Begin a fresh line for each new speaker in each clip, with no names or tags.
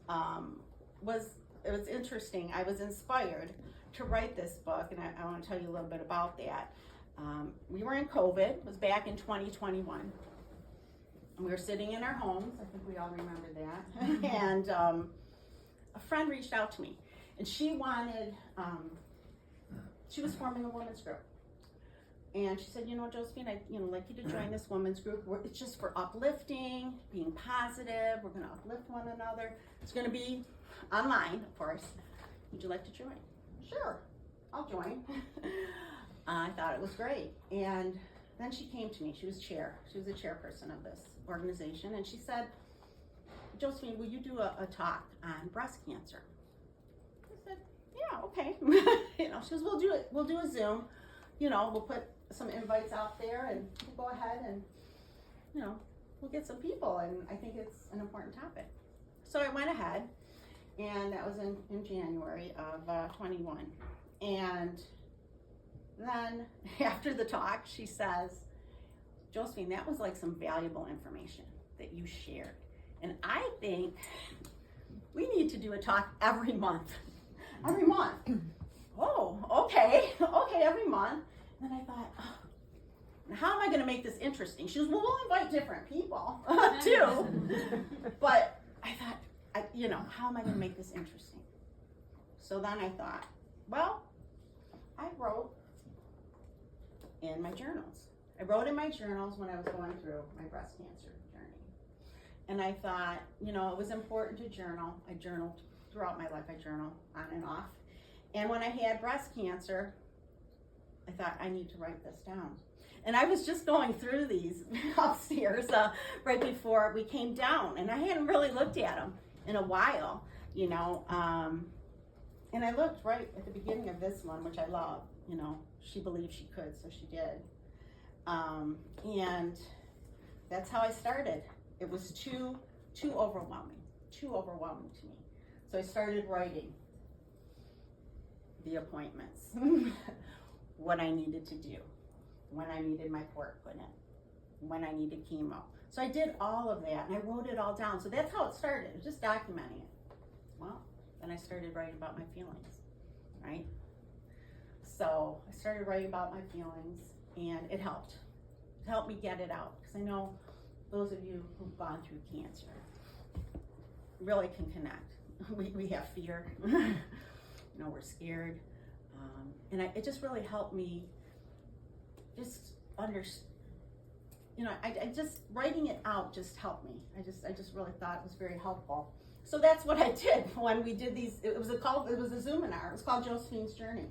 it was interesting. I was inspired to write this book, and I want to tell you a little bit about that. We were in COVID. It was back in 2021. We were sitting in our homes. I think we all remember that. And a friend reached out to me, and she wanted, she was forming a women's group. And she said, Josephine, I'd like you to join this women's group. It's just for uplifting, being positive. We're going to uplift one another. It's going to be online, of course. Would you like to join? Sure, I'll join. I thought it was great. And then she came to me. She was the chairperson of this organization. And she said, Josephine, will you do a talk on breast cancer? I said, yeah, okay. She goes, we'll do a Zoom. We'll put some invites out there, and we'll go ahead and, we'll get some people, and I think it's an important topic. So I went ahead, and that was in January of 21. And then after the talk, she says, Josephine, that was like some valuable information that you shared. And I think we need to do a talk every month. Every month. Oh, okay, every month. And then I thought, how am I going to make this interesting? She goes, well, we'll invite different people too. But I thought, how am I going to make this interesting? So then I thought, well, I wrote in my journals. I wrote in my journals when I was going through my breast cancer journey. And I thought, it was important to journal. I journaled throughout my life. I journal on and off. And when I had breast cancer, I thought, I need to write this down. And I was just going through these upstairs right before we came down, and I hadn't really looked at them in a while, and I looked right at the beginning of this one, which I love, she believed she could, so she did. And that's how I started. It was too overwhelming to me. So I started writing the appointments, what I needed to do, when I needed my port put in, when I needed chemo. So I did all of that, and I wrote it all down. So that's how it started, just documenting it. Well, then I started writing about my feelings, right? So I started writing about my feelings, and it helped. It helped me get it out, because I know those of you who've gone through cancer really can connect. We have fear, we're scared, and it just really helped me just understand. I just, writing it out just helped me. I just really thought it was very helpful. So that's what I did when we did these. It was a Zoominar. It was called Josephine's Journey,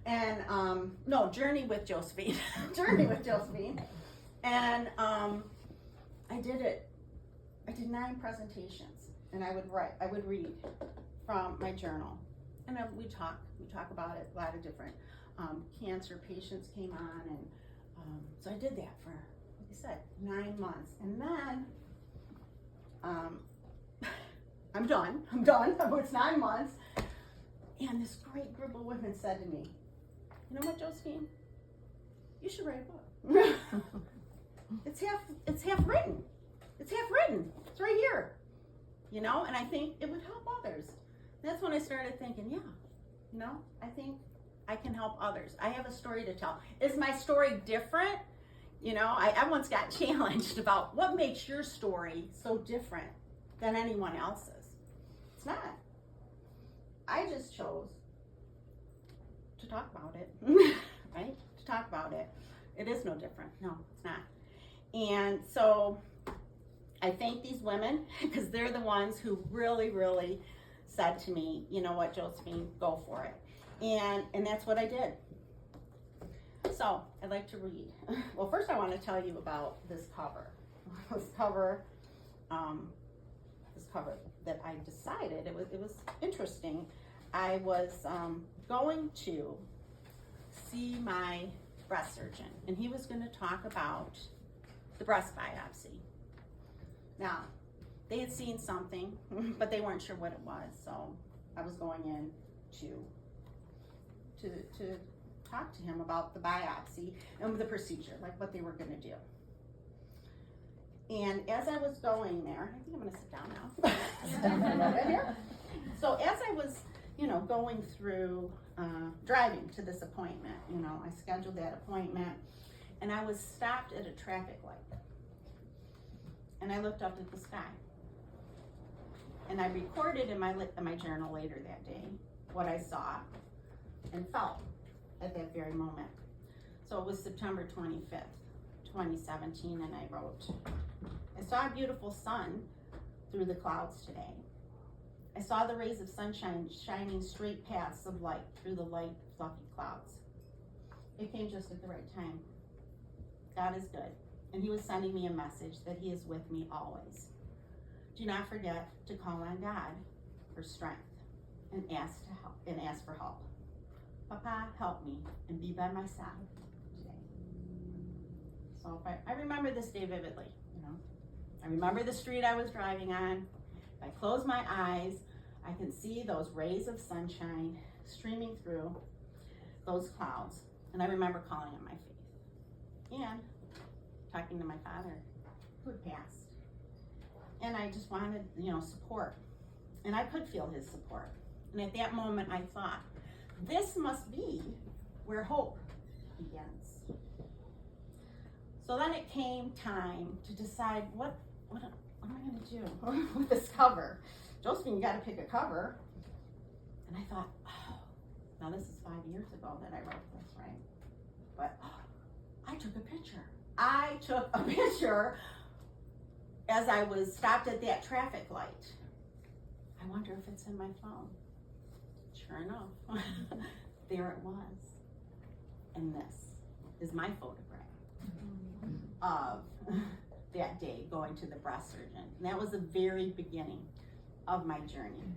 and Journey with Josephine, Journey with Josephine, and I did it. I did 9 presentations, and I would read from my journal, and we talk about it. A lot of different cancer patients came on, and so I did that for, like I said, 9 months, and then I'm done. It's 9 months, and this great group of women said to me, "You know what, Josephine? You should write a book. It's half written. It's right here, and I think it would help others." And that's when I started thinking, I think I can help others. I have a story to tell. Is my story different? I once got challenged about what makes your story so different than anyone else's. It's not. I just chose to talk about it, right? To talk about it. It is no different. No, it's not. And so I thank these women, because they're the ones who really, really said to me, you know what, Josephine, go for it. And that's what I did. So I'd like to read. Well, first I want to tell you about this cover. This cover that I decided, it was interesting. I was going to see my breast surgeon, and he was going to talk about the breast biopsy. Now, they had seen something, but they weren't sure what it was, so I was going in to talk to him about the biopsy and the procedure, like what they were going to do. And as I was going there, I think I'm gonna sit down now. Right here. So as I was, going through, driving to this appointment, I scheduled that appointment, and I was stopped at a traffic light. And I looked up at the sky. And I recorded in my journal later that day what I saw and felt at that very moment. So it was September 25th, 2017, and I wrote, I saw a beautiful sun through the clouds today. I saw the rays of sunshine shining straight paths of light through the light, fluffy clouds. It came just at the right time. God is good, and he was sending me a message that he is with me always. Do not forget to call on God for strength and ask for help. Papa, help me and be by my side today. So I remember this day vividly, I remember the street I was driving on. If I close my eyes, I can see those rays of sunshine streaming through those clouds. And I remember calling on my faith and talking to my father who had passed. And I just wanted, support. And I could feel his support. And at that moment I thought, this must be where hope begins. So then it came time to decide what am I going to do with this cover? Josephine, you got to pick a cover. And I thought, now this is 5 years ago that I wrote this, right? But I took a picture. I took a picture as I was stopped at that traffic light. I wonder if it's in my phone. Sure enough, there it was. And this is my photograph of that day going to the breast surgeon. And that was the very beginning of my journey.